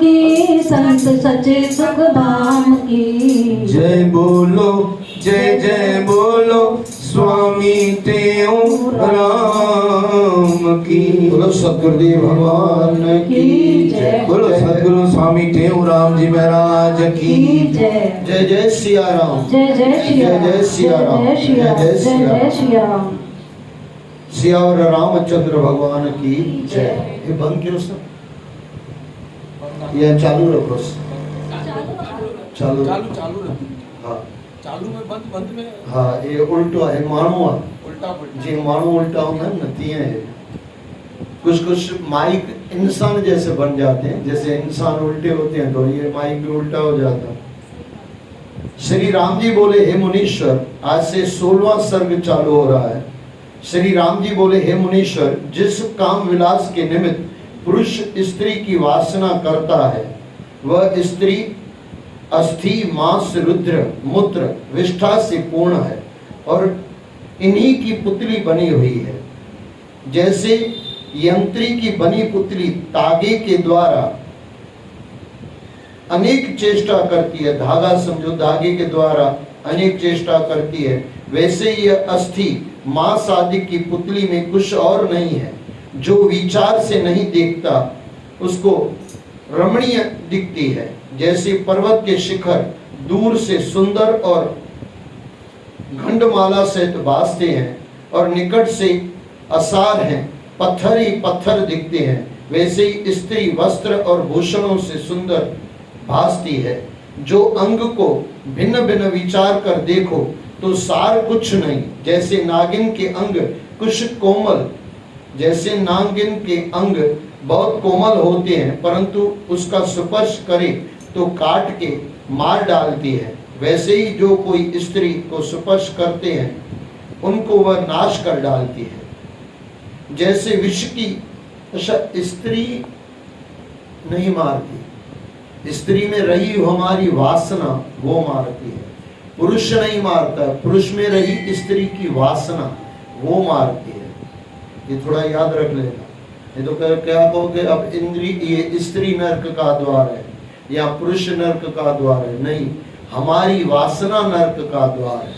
की, संत सचे सुख धाम की। जय बोलो जय जय बोलो स्वामी तेऊ राम की। बोलो सतगुरुदेव भगवान की जय। बोलो सतगुरु स्वामी तेऊ राम जी महाराज की जय। जय जय सिया राम। जय जय सिया जय जय सिया राम। जय जय सिया राम। सिया और रामचंद्र भगवान की जय। ये बंद क्यों सब? ये चालू रखो। चालू चालू हाँ चालू में बंद में हाँ ये उल्टो है माण्हू उल्टा जी माण्हू उल्टा होना न तीअं है। कुछ माइक इंसान जैसे बन जाते हैं, जैसे इंसान उल्टे होते हैं तो ये माइक भी उल्टा हो जाता है। श्री राम जी बोले हे मुनीश्वर, आज से 16वां सर्ग चालू हो रहा है। श्री राम जी बोले हे मुनीश्वर, जिस काम विलास के निमित्त पुरुष स्त्री की वासना करता है वह स्त्री अस्थि मांस रुद्र मूत्र विष्ठा से पूर्ण है और इन्हीं की पुतली बनी हुई है। जैसे यंत्री की बनी पुतली तागे के द्वारा अनेक चेष्टा करती है, धागा समझो, धागे के द्वारा अनेक चेष्टा करती है, वैसे यह अस्थि मांस आदि की पुतली में कुछ और नहीं है। जो विचार से नहीं देखता उसको रमणीय दिखती है। जैसे पर्वत के शिखर दूर से सुंदर और घंटमाला सहित भासते हैं और निकट से असार हैं, पत्थर ही पत्थर दिखते हैं, वैसे ही स्त्री वस्त्र और भूषणों से सुंदर भासती है। जो अंग को भिन्न भिन्न विचार कर देखो तो सार कुछ नहीं। जैसे नागिन के अंग कुछ कोमल, जैसे नागिन के अंग बहुत कोमल होते हैं परंतु उसका स्पर्श करे तो काट के मार डालती है, वैसे ही जो कोई स्त्री को स्पर्श करते हैं उनको वह नाश कर डालती है। जैसे विष की स्त्री नहीं मारती, स्त्री में रही हमारी वासना वो मारती है। पुरुष नहीं मारता, पुरुष में रही स्त्री की वासना वो मारती है। ये थोड़ा याद रख लेना। ये तो क्या कहोगे अब इंद्री ये स्त्री नरक का द्वार है या पुरुष नरक का द्वार है? नहीं, हमारी वासना नरक का द्वार है।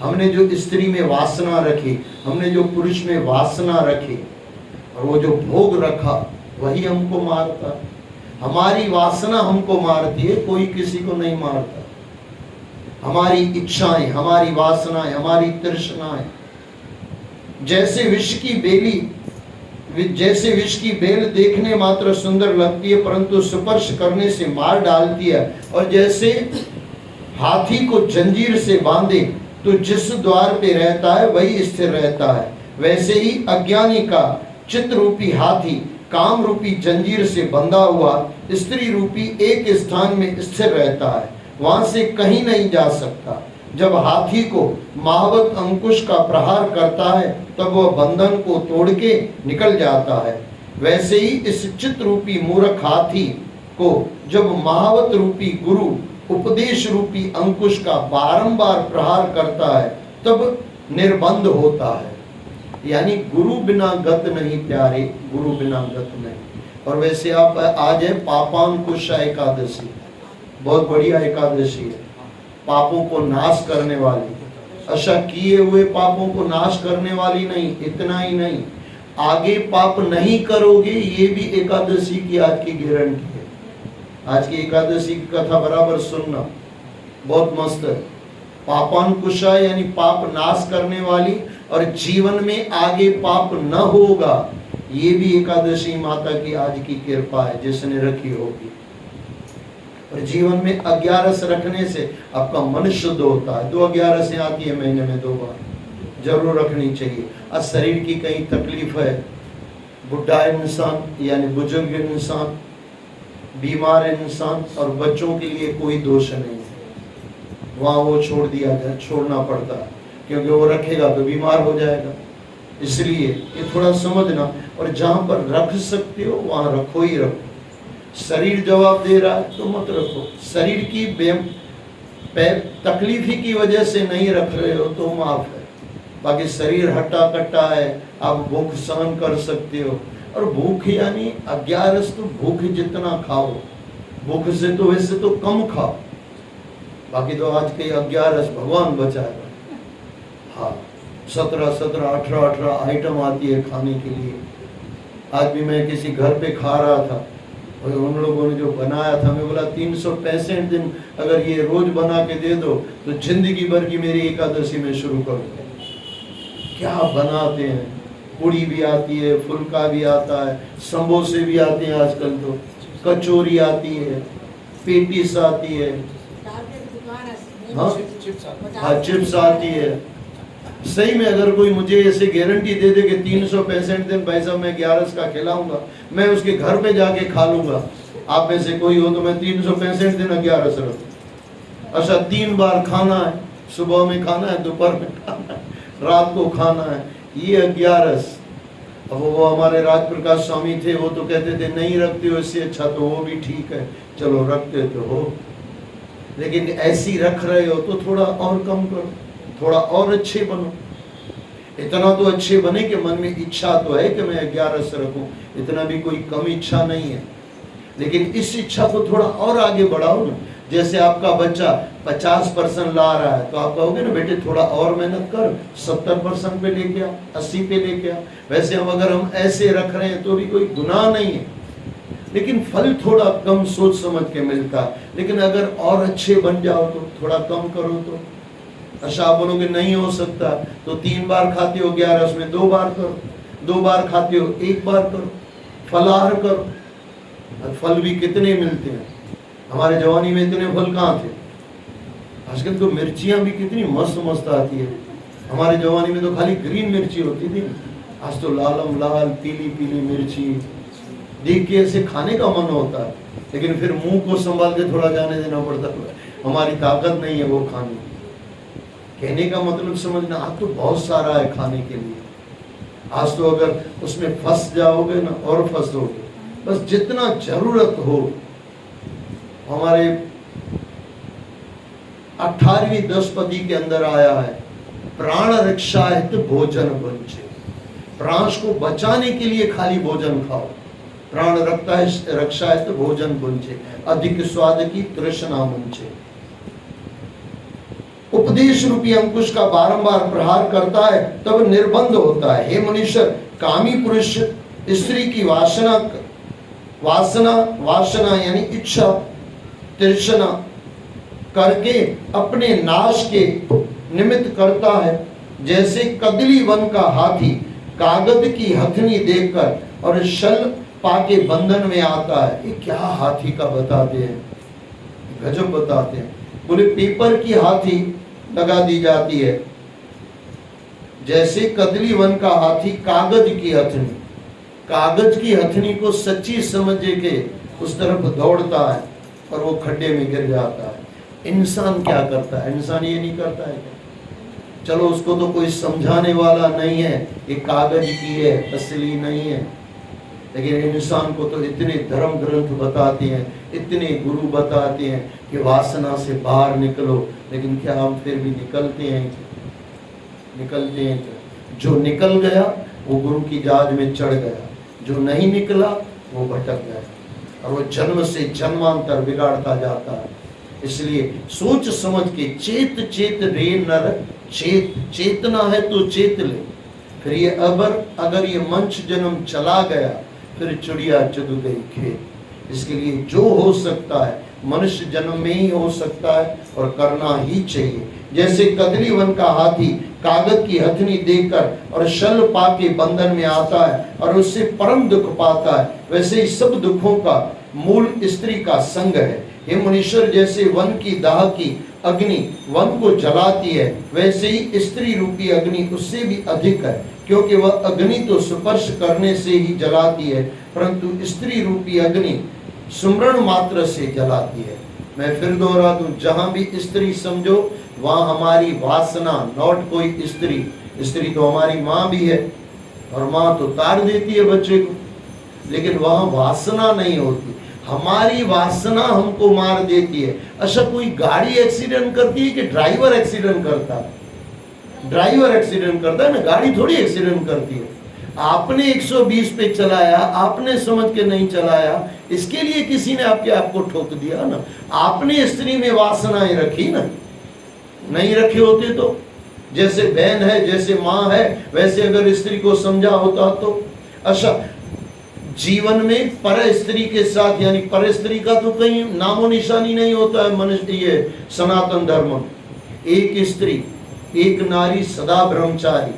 हमने जो स्त्री में वासना रखी, हमने जो पुरुष में वासना रखी और वो जो भोग रखा वही हमको मारता। हमारी वासना हमको मारती है, कोई किसी को नहीं मारता। हमारी इच्छाएं, हमारी वासनाएं, हमारी तृष्णाएं। जैसे विष की बेल देखने मात्र सुंदर लगती है परंतु स्पर्श करने से मार डालती है। और जैसे हाथी को जंजीर से बांधे तो जिस द्वार पे रहता है वही स्थिर रहता है, वैसे ही अज्ञानी का चित्त रूपी हाथी काम रूपी जंजीर से बंधा हुआ स्त्री रूपी एक स्थान में स्थिर रहता है, वहां से कहीं नहीं जा सकता। जब हाथी को महावत अंकुश का प्रहार करता है तब वह बंधन को तोड़ के निकल जाता है। वैसे ही इस चित्त रूपी मूर्ख हाथी को जब महावत रूपी गुरु उपदेश रूपी अंकुश का बारंबार प्रहार करता है तब निर्बंध होता है। यानी गुरु बिना गत नहीं प्यारे, गुरु बिना गत नहीं। और वैसे आप आज है पापांकुश एकादशी, बहुत बढ़िया एकादशी है, पापों को नाश करने वाली। अच्छा, किए हुए पापों को नाश करने वाली नहीं, इतना ही नहीं, आगे पाप नहीं करोगे ये भी एकादशी की आज की गारंटी है। आज की एकादशी की कथा बराबर सुनना, बहुत मस्त है। पापांकुशा यानी पाप नाश करने वाली, और जीवन में आगे पाप न होगा ये भी एकादशी माता की आज की कृपा है जिसने रखी होगी। और जीवन में 11 रखने से आपका मन शुद्ध होता है। 2-11 आती है महीने में 2 बार, जरूर रखनी चाहिए। आज शरीर की कहीं तकलीफ है, बुढ़ा इंसान यानी बुजुर्ग इंसान, बीमार इंसान और बच्चों के लिए कोई दोष नहीं है, वहाँ वो छोड़ना पड़ता है क्योंकि वो रखेगा तो बीमार हो जाएगा। इसलिए ये थोड़ा समझना, और जहाँ पर रख सकते हो वहाँ रखो ही रखो। शरीर जवाब दे रहा है तो मत रखो। शरीर की तकलीफ ही की वजह से नहीं रख रहे हो तो माफ है, बाकी शरीर हट्टा कट्टा है, आप भूख सहन कर सकते हो। और भूख यानी 11 तो भूख जितना खाओ, भूख से तो वैसे तो कम खाओ, बाकी तो आज के 11 भगवान बचाएगा। हाँ, 17, 18 आइटम आती है खाने के लिए। आज भी मैं किसी घर पे खा रहा था और उन लोगों ने जो बनाया था, मैं बोला 365 दिन अगर ये रोज बना के दे दो तो जिंदगी भर की मेरी एकादशी में शुरू कर दो। क्या बनाते हैं, पूड़ी भी आती है, फुल्का भी आता है, समोसे भी आते हैं, आजकल तो कचौरी आती है, पेटीस आती है, हाँ हाँ चिप्स आती है। सही में अगर कोई मुझे ऐसे गारंटी दे दे कि 365 दिन भाई साहब मैं 11 का खिलाऊंगा, मैं उसके घर पे जाके खा लूंगा। आप में से कोई हो तो मैं 365 दिन 11 रखूं। अच्छा 3 बार खाना है, सुबह में खाना है, दोपहर में खाना है, रात को खाना है, ये 11। अब वो हमारे राज प्रकाश स्वामी थे, वो तो कहते थे नहीं रखते हो इससे अच्छा तो वो भी ठीक है, चलो रखते तो हो, लेकिन ऐसी रख रहे हो तो थोड़ा और कम करो, थोड़ा और अच्छे बनो। इतना तो अच्छे बने कि मन में इच्छा तो है कि मैं 11 रखूं, इतना भी कोई कम इच्छा नहीं है, लेकिन इस इच्छा को थोड़ा और आगे बढ़ाओ ना। जैसे आपका बच्चा 50% ला रहा है तो आप कहोगे ना बेटे थोड़ा और मेहनत कर, 70% पे लेके आ, 80 पे लेके आ। वैसे अगर हम ऐसे रख रहे हैं तो भी कोई गुनाह नहीं है, लेकिन फल थोड़ा कम सोच समझ के मिलता है। लेकिन अगर और अच्छे बन जाओ तो थोड़ा कम करो तो। अच्छा आप बोलोगे नहीं हो सकता तो 3 बार खाते हो 11 में 2 बार करो, 2 बार खाते हो 1 बार करो, फलाहार करो। फल भी कितने मिलते हैं, हमारे जवानी में इतने फल कहाँ थे। आजकल तो मिर्चियां भी कितनी मस्त मस्त आती है, हमारे जवानी में तो खाली ग्रीन मिर्ची होती थी, आज तो लालम लाल पीली पीली मिर्ची देख के ऐसे खाने का मन होता है, लेकिन फिर मुंह को संभाल के थोड़ा जाने देना पड़ता है, हमारी ताकत नहीं है वो खाने। कहने का मतलब समझना, आज तो बहुत सारा है खाने के लिए। आज तो अगर उसमें फंस जाओगे ना और फंसोगे, बस जितना जरूरत हो। हमारे 18वीं दशपदी के अंदर आया है, प्राण रक्षायत भोजन वंचे। प्राण को बचाने के लिए खाली भोजन खाओ। प्राण रक्षायत भोजन वंचे, अधिक स्वाद की तृष्णा मंचे। उपदेश रूपी अंकुश का बारंबार प्रहार करता है तब निर्बंध होता है। हे मनुष्य, कामी पुरुष स्त्री की वासना यानी इच्छा तृष्णा करके अपने नाश के निमित्त करता है। जैसे कदली वन का हाथी कागज की हथनी देखकर और शल पाके बंधन में आता है। ये क्या हाथी का बताते हैं, गजब बताते हैं। बोले पेपर की हाथी लगा दी जाती है, जैसे कदली वन का हाथी कागज की हथनी, कागज की हथनी को सच्ची समझ के उस तरफ दौड़ता है और वो खड्डे में गिर जाता है। इंसान क्या करता है, इंसान ये नहीं करता है क्या? चलो उसको तो कोई समझाने वाला नहीं है, ये कागज की है असली नहीं है, लेकिन इंसान को तो इतने धर्म ग्रंथ बताते हैं, इतने गुरु बताते हैं कि वासना से बाहर निकलो, लेकिन क्या हम फिर भी निकलते हैं क्या? जो निकल गया वो गुरु की जाज में चढ़ गया, जो नहीं निकला वो भटक गया और वो जन्म से जन्मांतर बिगाड़ता जाता है। इसलिए सोच समझ के चेत रे नर, चेतना है तो चेत ले। फिर ये अगर ये मंच जन्म चला गया फिर चिड़िया चुग गई खेत। इसके लिए जो हो सकता है मनुष्य जन्म में ही हो सकता है और करना ही चाहिए। जैसे कदली वन का हाथी कागज की हथनी देखकर और शल पाके बंधन में आता है और उससे परम दुख पाता है, वैसे ही सब दुखों का मूल स्त्री का संग है। हे मुनीश्वर, जैसे वन की दाह की अग्नि वन को जलाती है, वैसे ही स्त्री रूपी अग्नि उससे भी अधिक है, क्योंकि वह अग्नि तो स्पर्श करने से ही जलाती है, परंतु स्त्री रूपी अग्नि सुमरण मात्र से जलाती है। मैं फिर दोहरा दूं, जहां भी स्त्री समझो वहां हमारी वासना, नॉट कोई स्त्री। स्त्री तो हमारी माँ भी है और माँ तो तार देती है बच्चे को, लेकिन वहां वासना नहीं होती। हमारी वासना हमको मार देती है। अच्छा कोई गाड़ी एक्सीडेंट करती है कि ड्राइवर एक्सीडेंट करता है? ड्राइवर एक्सीडेंट करता है ना, गाड़ी थोड़ी एक्सीडेंट करती है। आपने 120 पे चलाया, आपने समझ के नहीं चलाया, इसके लिए किसी ने आपको ठोक दिया ना। आपने स्त्री में वासनाएं रखी ना, नहीं रखे होते तो, जैसे बहन है जैसे माँ है वैसे अगर स्त्री को समझा होता तो। अच्छा, जीवन में पर स्त्री के साथ, यानी पर स्त्री का तो कहीं नामो निशानी नहीं होता है मनुष्य, ये सनातन धर्म। एक स्त्री एक नारी सदा ब्रह्मचारी,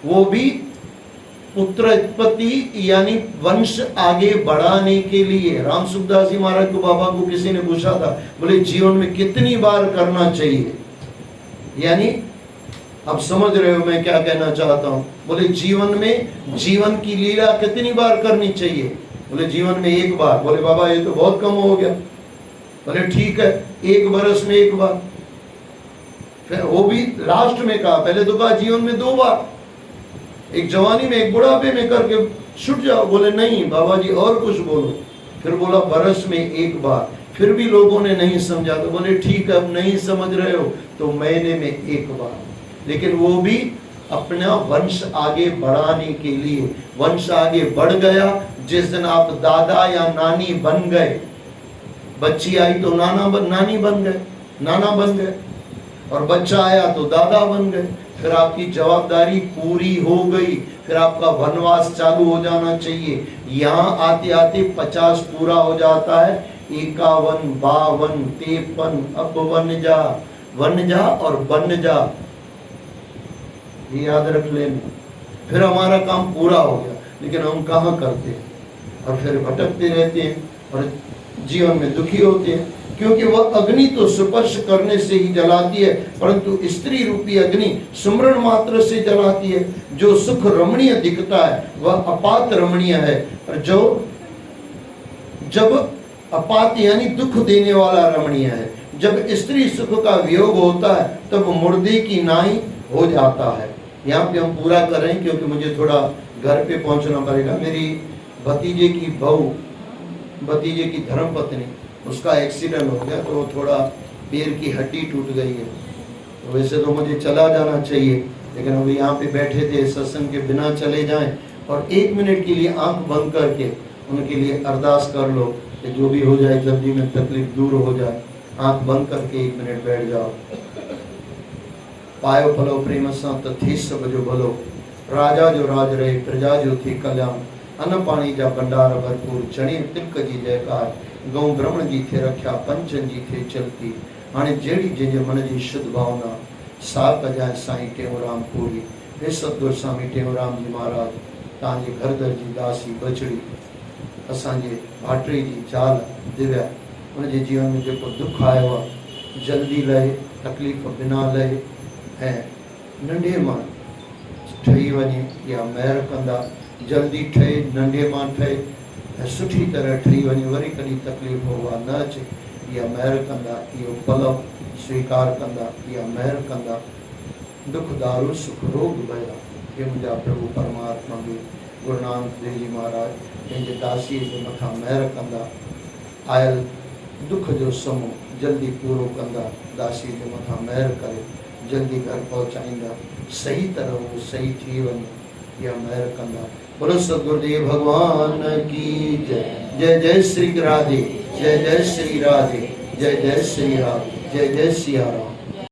वो भी पुत्र उत्पत्ति यानी वंश आगे बढ़ाने के लिए। राम सुखदास जी महाराज को बाबा को किसी ने पूछा था, बोले जीवन में कितनी बार करना चाहिए, यानी अब समझ रहे हो मैं क्या कहना चाहता हूं। बोले जीवन में जीवन की लीला कितनी बार करनी चाहिए, बोले जीवन में एक बार। बोले बाबा ये तो बहुत कम हो गया। बोले ठीक है, 1 बरस में 1 बार। फिर वो भी लास्ट में कहा, पहले तो कहा जीवन में 2 बार, एक जवानी में एक बुढ़ापे में करके छूट जाओ। बोले नहीं बाबा जी और कुछ बोलो। फिर बोला बरस में 1 बार। फिर भी लोगों ने नहीं समझा, तो बोले ठीक है अब नहीं समझ रहे हो तो महीने में 1 बार, लेकिन वो भी अपना वंश आगे बढ़ाने के लिए। वंश आगे बढ़ गया जिस दिन आप दादा या नानी बन गए, बच्ची आई तो नानी बन गए, नाना बन गए, और बच्चा आया तो दादा बन गए। फिर आपकी जवाबदारी पूरी हो गई, फिर आपका वनवास चालू हो जाना चाहिए। यहाँ आते आते 50 पूरा हो जाता है, 51, 52, 53, अब वन जा और बन जा, ये याद रख लेना। फिर हमारा काम पूरा हो गया, लेकिन हम कहाँ करते हैं, और फिर भटकते रहते हैं और जीवन में दुखी होते हैं। क्योंकि वह अग्नि तो स्पर्श करने से ही जलाती है, परंतु स्त्री रूपी अग्नि सुमरण मात्र से जलाती है। जो सुख रमणीय दिखता है वह अपात रमणीय है, और जो जब अपात यानी दुख देने वाला रमणीय है। जब स्त्री सुख का वियोग होता है तब मुर्दे की नाई हो जाता है। यहाँ पे हम पूरा कर रहे हैं क्योंकि मुझे थोड़ा घर पे पहुंचना पड़ेगा। मेरी भतीजे की बहू, भतीजे की धर्मपत्नी, उसका एक्सीडेंट हो गया तो थोड़ा पैर की हड्डी टूट गई है। तो वैसे तो मुझे चला जाना चाहिए, लेकिन अभी यहाँ पे बैठे थे, सत्संग के बिना चले जाएं, और 1 मिनट के लिए आंख बंद करके उनके लिए अरदास कर लो कि जो भी हो जाए जल्दी में तकलीफ दूर हो जाए। आंख बंद करके 1 मिनट बैठ जाओ। पायो फलो प्रेम तथी सब जो भलो, राजा जो राज रहे प्रजा जो थी कल्याण, अन्न पानी जा भंडार भरपूर, चढ़ी तिलक जी जयकार, गौ ब्रह्मण जी थे रख्या, पंचन जी थे चलती, हाणे जेड़ी जे मन जी शुद्ध भावना, सा कजाए साईं टेऊंराम पूरी। हे सतगुरु स्वामी टेऊंराम जी महाराज, तव्हांजे घरदर जी दासी बचड़ी, असांजे भाटरी जी ज़ाल दिव्या, उनजे जीवन में जेको दुख आयो आहे जल्दी लहे, तकलीफ़ बिना लहे, ऐं नंढे मां ठही वञे, या महिर कंदा जल्दी ठहे, नंढे मां ठहे ऐं सुठी तरह ठही वञे, वरी कॾहिं तकलीफ़ उहा न अचे, इहा महिर कंदा, इहो पलव स्वीकार कंदा, इहा महिर कंदा। दुख दारू सुख रोग भया, हे मुंहिंजा प्रभु परमात्मा बि गुरु नानक देव जी महाराज पंहिंजे दासीअ जे मथां महिर कंदा, आयल दुख जो समूह जल्दी पूरो कंदा, दासी जे मथां महिर करे जल्दी घर पहुंचाईंदा, सही तरह वो सही थी वञे, इहा महिर कंदा। बोलो सतगुरुदेव भगवान की जय। जय जय श्री राधे, जय जय श्री राधे, जय जय श्री राधे, जय जय सिया राम।